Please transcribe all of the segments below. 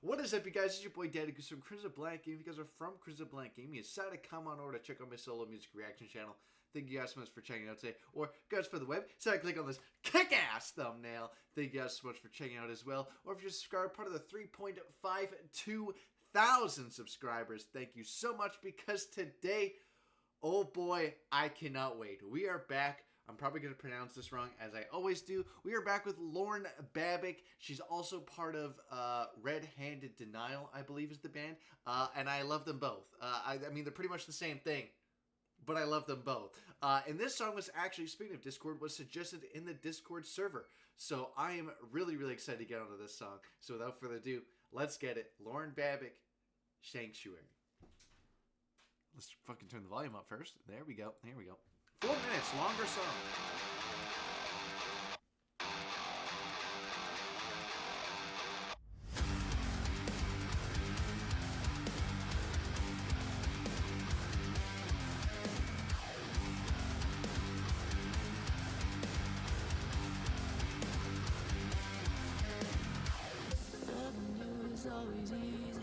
What is up, you guys? It's your boy Daddy Goose from Cred Black Game. If you guys are from Cred Black Game, you decided to come on over to check out my solo music reaction channel. Thank you guys so much for checking out today. Or, guys, for the web, so click on this kick-ass thumbnail. Thank you guys so much for checking out as well. Or if you're subscribed, part of the 3.52 thousand subscribers, thank you so much, because today, oh boy, I cannot wait. We are back. I'm probably going to pronounce this wrong, as I always do. We are back with Lauren Babic. She's also part of Red-Handed Denial, I believe is the band. And I love them both. I mean, they're pretty much the same thing, but I love them both. And this song was actually, speaking of Discord, was suggested in the Discord server. So I am really, really excited to get onto this song. So without further ado, let's get it. Lauren Babic, Sanctuary. Let's fucking turn the volume up first. There we go. There we go. 4 minutes, longer song. Always easy.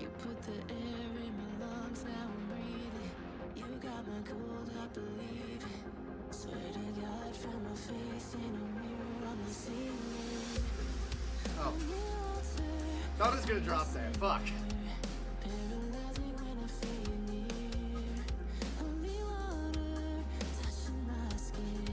You put the air in my lungs, now I'm breathing. You got my cold heart believing. Swear to God, found my face in a mirror on the ceiling. Oh, thought it was gonna drop there. Fuck. Paralyzing when I feel you near. Holy water touching my skin.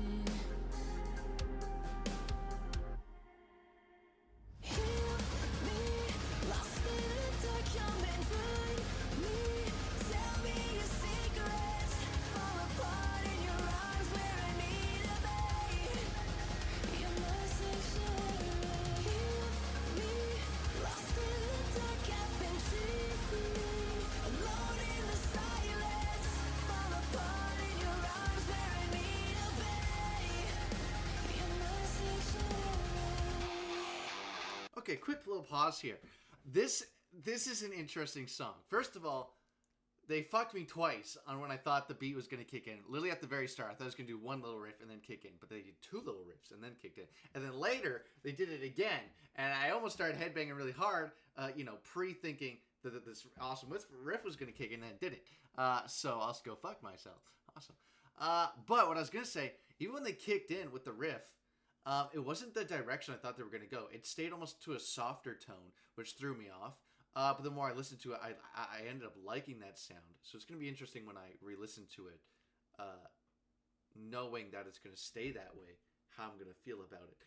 Okay, quick little pause here. This is an interesting song. First of all, they fucked me twice on when I thought the beat was going to kick in. Literally at the very start, I thought it was going to do one little riff and then kick in. But they did two little riffs and then kicked in. And then later, they did it again. And I almost started headbanging really hard, pre-thinking that this awesome riff was going to kick in, and then it didn't. So I'll just go fuck myself. Awesome. But what I was going to say, even when they kicked in with the riff, it wasn't the direction I thought they were going to go. It stayed almost to a softer tone, which threw me off. But the more I listened to it, I ended up liking that sound. So it's going to be interesting when I re-listen to it, knowing that it's going to stay that way, how I'm going to feel about it.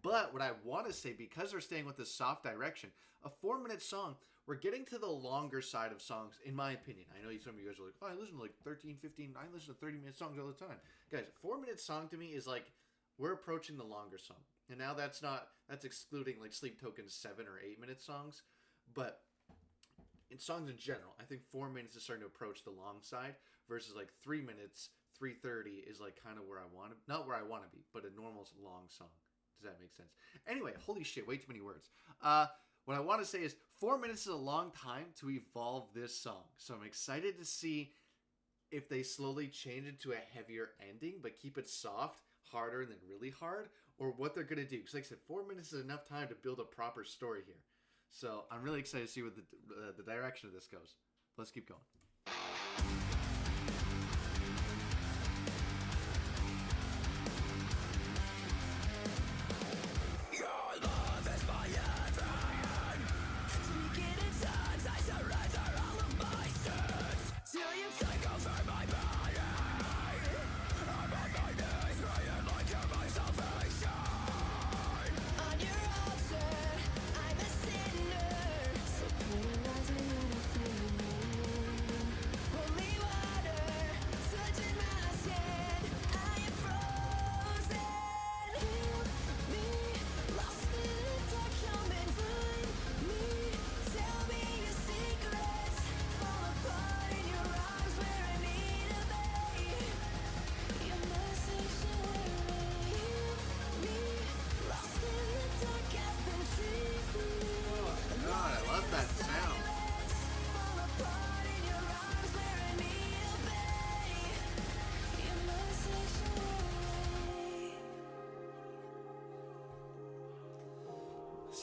But what I want to say, because they're staying with this soft direction, a 4-minute song, we're getting to the longer side of songs, in my opinion. I know some of you guys are like, oh, I listen to like 13, 15, I listen to 30-minute songs all the time. Guys, a 4-minute song to me is like, we're approaching the longer song. And now that's excluding like Sleep Token's 7 or 8-minute songs. But in songs in general, I think 4 minutes is starting to approach the long side versus like 3 minutes, 3:30 is like kind of where I want to, not where I want to be, but a normal long song. Does that make sense? Anyway, holy shit, way too many words. What I want to say is 4 minutes is a long time to evolve this song. So I'm excited to see if they slowly change it to a heavier ending, but keep it soft, harder, and then really hard, or what they're going to do. Because like I said, 4 minutes is enough time to build a proper story here. So I'm really excited to see what the direction of this goes. Let's keep going.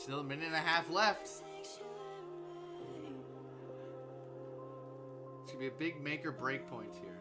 Still a minute and a half left. It's going to be a big make or break point here.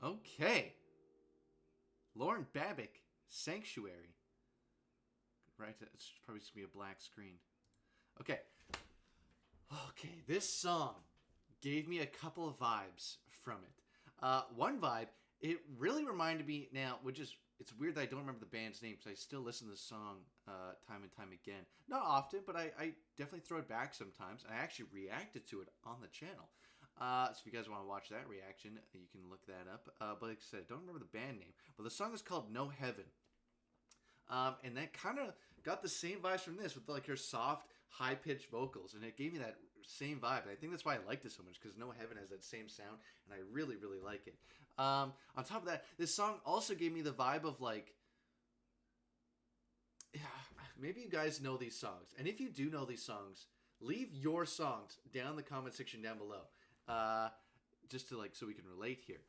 Okay. Lauren Babic, Sanctuary. Right, it's probably just going to be a black screen. Okay. Okay, this song gave me a couple of vibes from it. One vibe, it really reminded me now, which is, it's weird that I don't remember the band's name, because I still listen to this song time and time again. Not often, but I definitely throw it back sometimes. I actually reacted to it on the channel. So if you guys want to watch that reaction, you can look that up. But like I said, I don't remember the band name. But the song is called No Heaven. And that kind of got the same vibes from this with like her soft, high-pitched vocals. And it gave me that same vibe. And I think that's why I liked it so much, because No Heaven has that same sound. And I really, really like it. On top of that, this song also gave me the vibe of like... maybe you guys know these songs. And if you do know these songs, leave your songs down in the comment section down below. Just to like, so we can relate here.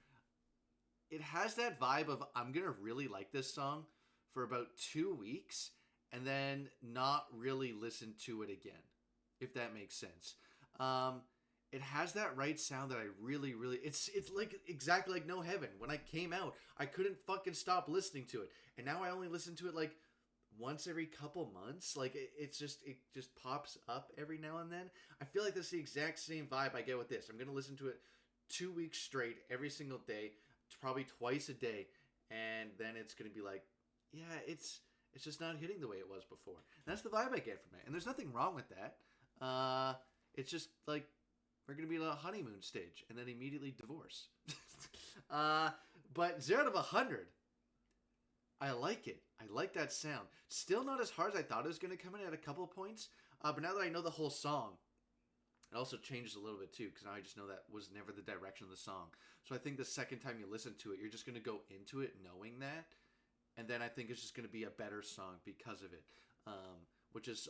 It has that vibe of, I'm going to really like this song for about 2 weeks and then not really listen to it again, if that makes sense. It has that right sound that I really, really, it's like exactly like No Heaven. When I came out, I couldn't fucking stop listening to it. And now I only listen to it like once every couple months. Like it just pops up every now and then. I feel like that's the exact same vibe I get with this. I'm going to listen to it 2 weeks straight every single day, probably twice a day, and then it's going to be like, yeah, it's just not hitting the way it was before. And that's the vibe I get from it. And there's nothing wrong with that. It's just like we're going to be in a honeymoon stage and then immediately divorce. But 0 out of 100, I like it. I like that sound. Still not as hard as I thought it was going to come in at a couple of points. But now that I know the whole song, it also changes a little bit too, because now I just know that was never the direction of the song. So I think the second time you listen to it, you're just going to go into it knowing that. And then I think it's just going to be a better song because of it. Which is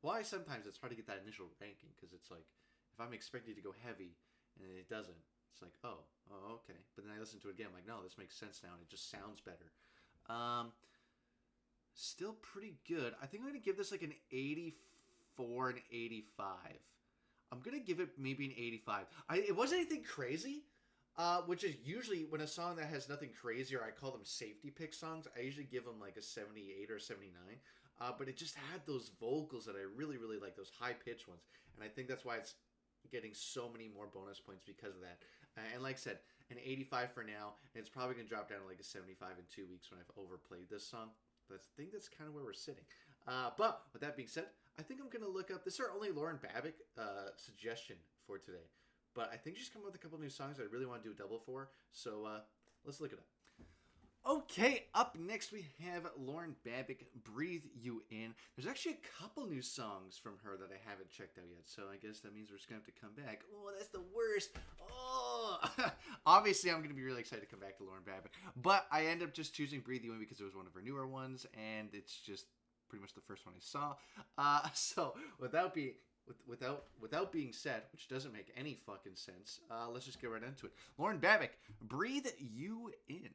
why sometimes it's hard to get that initial ranking, because it's like, if I'm expecting to go heavy and it doesn't, it's like, oh, okay. But then I listen to it again, I'm like, no, this makes sense now, and it just sounds better. Still pretty good. I think I'm going to give this like an 84 and 85. I'm going to give it maybe an 85. It wasn't anything crazy, which is usually when a song that has nothing crazy, or I call them safety pick songs, I usually give them like a 78 or 79. But it just had those vocals that I really, really like, those high-pitched ones. And I think that's why it's getting so many more bonus points because of that. And like I said, an 85 for now, and it's probably going to drop down to like a 75 in 2 weeks when I've overplayed this song. But I think that's kind of where we're sitting. But with that being said, I think I'm going to look up... This is our only Lauren Babic suggestion for today. But I think she's come up with a couple new songs I really want to do a double for. So let's look it up. Okay, up next we have Lauren Babic, Breathe You In. There's actually a couple new songs from her that I haven't checked out yet, so I guess that means we're just going to have to come back. Oh, that's the worst. Oh! Obviously, I'm going to be really excited to come back to Lauren Babic, but I end up just choosing Breathe You In because it was one of her newer ones, and it's just pretty much the first one I saw. So, without being said, which doesn't make any fucking sense, let's just get right into it. Lauren Babic, Breathe You In.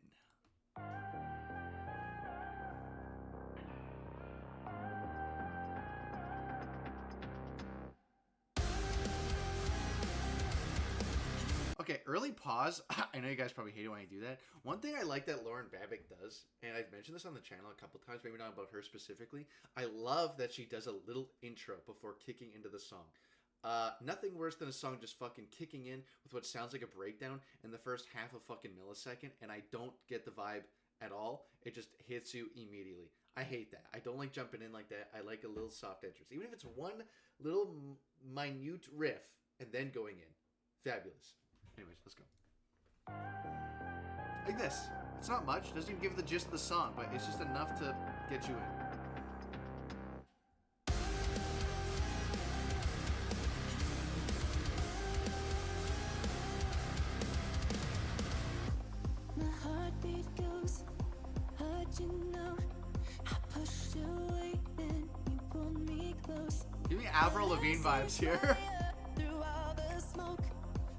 Okay, early pause. I know you guys probably hate it when I do that. One thing I like that Lauren Babic does, and I've mentioned this on the channel a couple times, maybe not about her specifically. I love that she does a little intro before kicking into the song. Nothing worse than a song just fucking kicking in with what sounds like a breakdown in the first half a fucking millisecond, and I don't get the vibe at all. It just hits you immediately. I hate that. I don't like jumping in like that. I like a little soft entrance. Even if it's one little minute riff and then going in. Fabulous. Anyways, let's go. Like this. It's not much. Doesn't even give the gist of the song, but it's just enough to get you in. My heartbeat goes hard, you know. I pushed you away, then you pulled me close. Give me Avril Lavigne vibes here. Through all the smoke,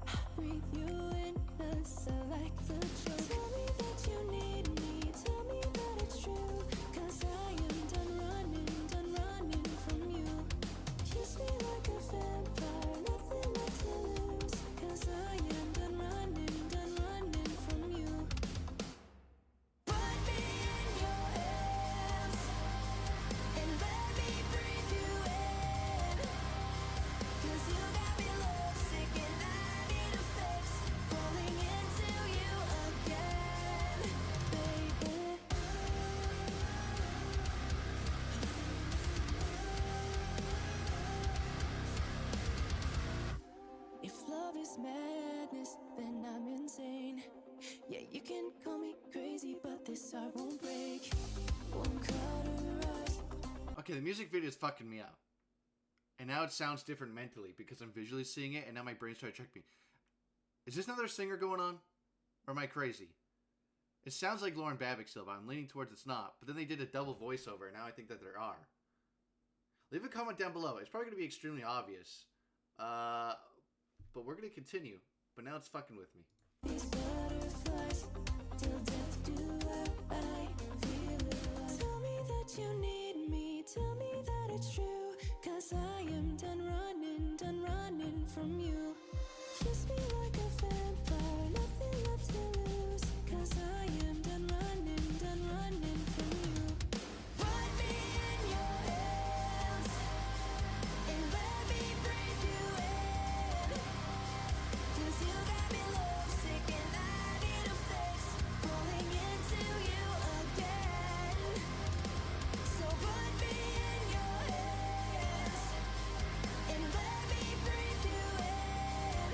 I breathe you in 'cause I like the joke. Tell me that you need me, tell me that it's true, 'cause I am done running from you. Kiss me like a vampire, nothing left to lose, 'cause I am done running from you. Put me in your hands and let me breathe you in, 'cause you got me lovesick and I need a fix, falling into you again, baby. If love is madness, then I'm insane. Yeah, you can call me crazy, but this heart won't break. Won't cauterize. Okay, the music video is fucking me up. And now it sounds different mentally because I'm visually seeing it and now my brain's trying to check me. Is this another singer going on? Or am I crazy? It sounds like Lauren Babic still, but I'm leaning towards it's not. But then they did a double voiceover and now I think that there are. Leave a comment down below. It's probably going to be extremely obvious. But we're going to continue. But now it's fucking with me. These butterflies, till death do I feel alive. Tell me that you need me, tell me that it's true, 'cause I am done running from you. Kiss me like a vampire, nothing left to lose, 'cause I am done running from you. Put me in your hands and let me breathe you in, 'cause you got me lovesick and I need a fix, falling into you again. So put me in your hands and let me breathe you in,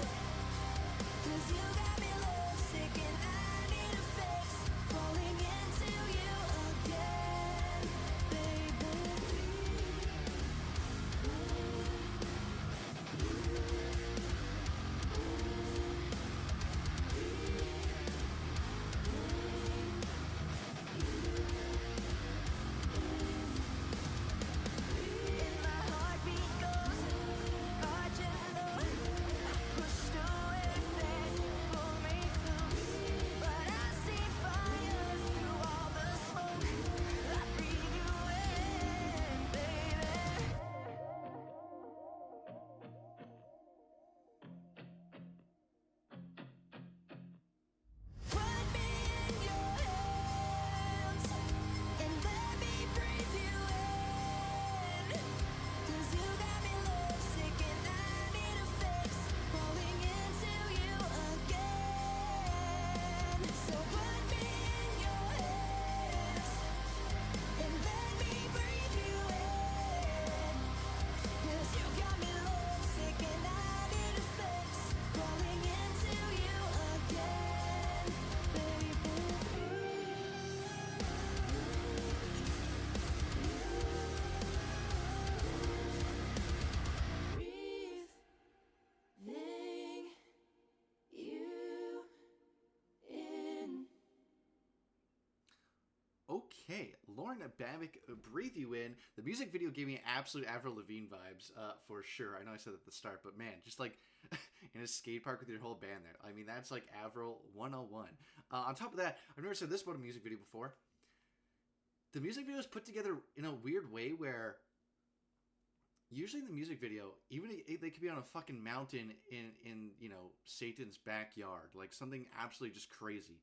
'cause you got me lovesick and I need a fix, falling into you again, baby. And my heartbeat goes hard, you know. I pushed away, then you pulled me close, but I see fire through all the smoke. I breathe you in, baby. Put me in your hands and let me breathe you in, 'cause you got me lovesick and I need a fix, falling into you again. So put me in your hands and let me breathe you in, 'cause you got me lovesick and I need a fix, falling into you again, baby. Breathing you in. Okay, Lauren Babic, Breathe You In. The music video gave me absolute Avril Lavigne vibes, for sure. I know I said that at the start, but man, just like in a skate park with your whole band there. I mean, that's like Avril 101. On top of that, I've never said this about a music video before. The music video is put together in a weird way where usually in the music video, even they could be on a fucking mountain in Satan's backyard, like something absolutely just crazy.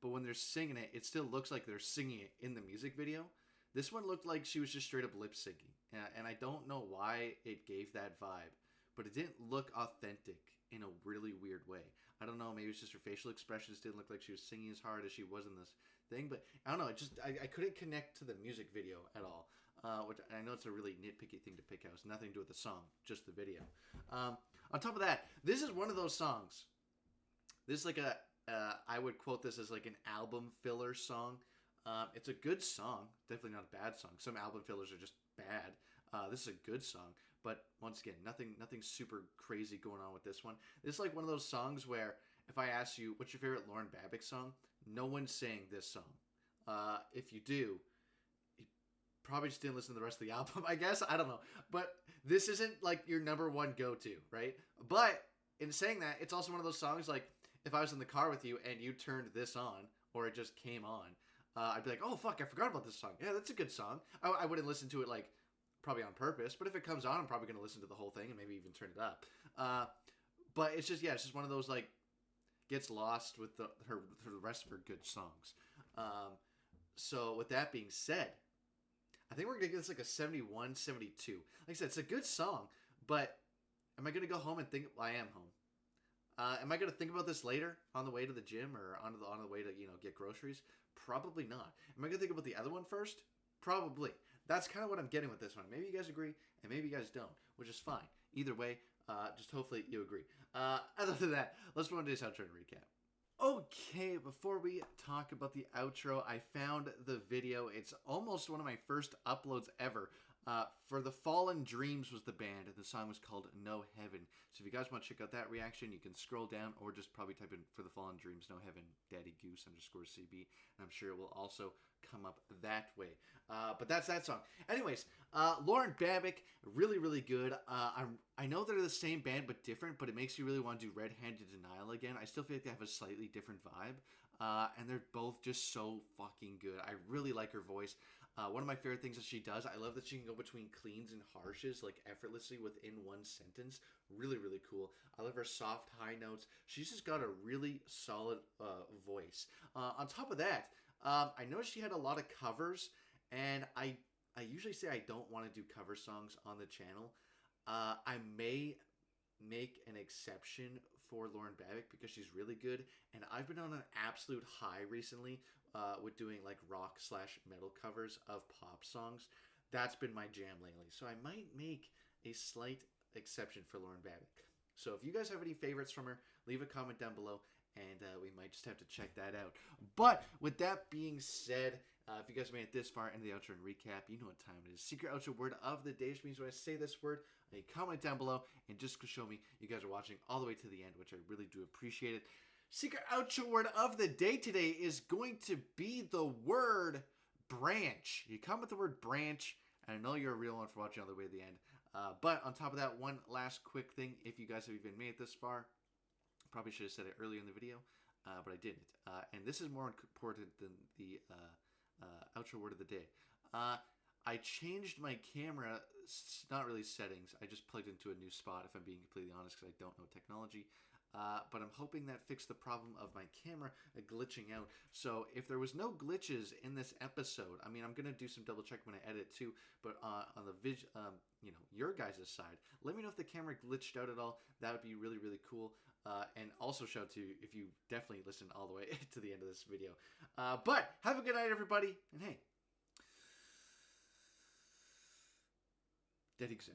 But when they're singing it, it still looks like they're singing it in the music video. This one looked like she was just straight up lip syncing, and I don't know why it gave that vibe, but it didn't look authentic in a really weird way. I don't know, maybe it's just her facial expressions didn't look like she was singing as hard as she was in this thing, but I don't know, I couldn't connect to the music video at all, which I know it's a really nitpicky thing to pick out. It's nothing to do with the song, just the video. On top of that, this is one of those songs. This is like I would quote this as like an album filler song. It's a good song, definitely not a bad song. Some album fillers are just bad. This is a good song, but once again, nothing super crazy going on with this one. This is like one of those songs where if I ask you what's your favorite Lauren Babic song, no one's saying this song. If you do, you probably just didn't listen to the rest of the album, I guess. I don't know, but this isn't like your number one go-to, right? But in saying that, it's also one of those songs like if I was in the car with you and you turned this on or it just came on, I'd be like, oh, fuck, I forgot about this song. Yeah, that's a good song. I wouldn't listen to it, like, probably on purpose. But if it comes on, I'm probably going to listen to the whole thing and maybe even turn it up. But it's just one of those, like, gets lost with the rest of her good songs. So with that being said, I think we're going to give this, like, a 71, 72. Like I said, it's a good song. But am I going to go home and think, well, I am home. Am I going to think about this later on the way to the gym or on the way to, get groceries? Probably not. Am I going to think about the other one first? Probably. That's kind of what I'm getting with this one. Maybe you guys agree, and maybe you guys don't, which is fine. Either way, just hopefully you agree. Other than that, let's move on to this outro and recap. Okay, before we talk about the outro, I found the video. It's almost one of my first uploads ever. For the Fallen Dreams was the band, and the song was called No Heaven. So if you guys want to check out that reaction, you can scroll down or just probably type in For the Fallen Dreams, No Heaven, Daddy Goose _CB, and I'm sure it will also come up that way. But that's that song. Anyways, Lauren Babic, really, really good. I know they're the same band but different, but it makes you really want to do Red Handed Denial again. I still feel like they have a slightly different vibe, and they're both just so fucking good. I really like her voice. One of my favorite things that she does, I love that she can go between cleans and harshes like effortlessly within one sentence. Really, really cool. I love her soft high notes. She's just got a really solid voice. On top of that, I noticed she had a lot of covers, and I usually say I don't want to do cover songs on the channel. I may make an exception for Lauren Babic because she's really good, and I've been on an absolute high recently with doing like rock/metal covers of pop songs. That's been my jam lately, so I might make a slight exception for Lauren Babic. So if you guys have any favorites from her, leave a comment down below, and we might just have to check that out. But with that being said, if you guys made it this far into the outro and recap, you know what time it is. Secret outro word of the day, which means when I say this word, comment down below and just show me you guys are watching all the way to the end, which I really do appreciate it. Secret outro word of the day today is going to be the word branch. You comment the word branch, and I know you're a real one for watching all the way to the end. But on top of that, one last quick thing. If you guys have even made it this far, probably should have said it earlier in the video, but I didn't. And this is more important than the outro word of the day. I changed my camera, not really settings. I just plugged into a new spot, if I'm being completely honest, because I don't know technology. But I'm hoping that fixed the problem of my camera glitching out. So if there was no glitches in this episode, I mean, I'm gonna do some double check when I edit too. But on the your guys' side, let me know if the camera glitched out at all. That would be really, really cool. And also shout out to you if you definitely listened all the way to the end of this video. But have a good night, everybody, and hey, Daddy Goose.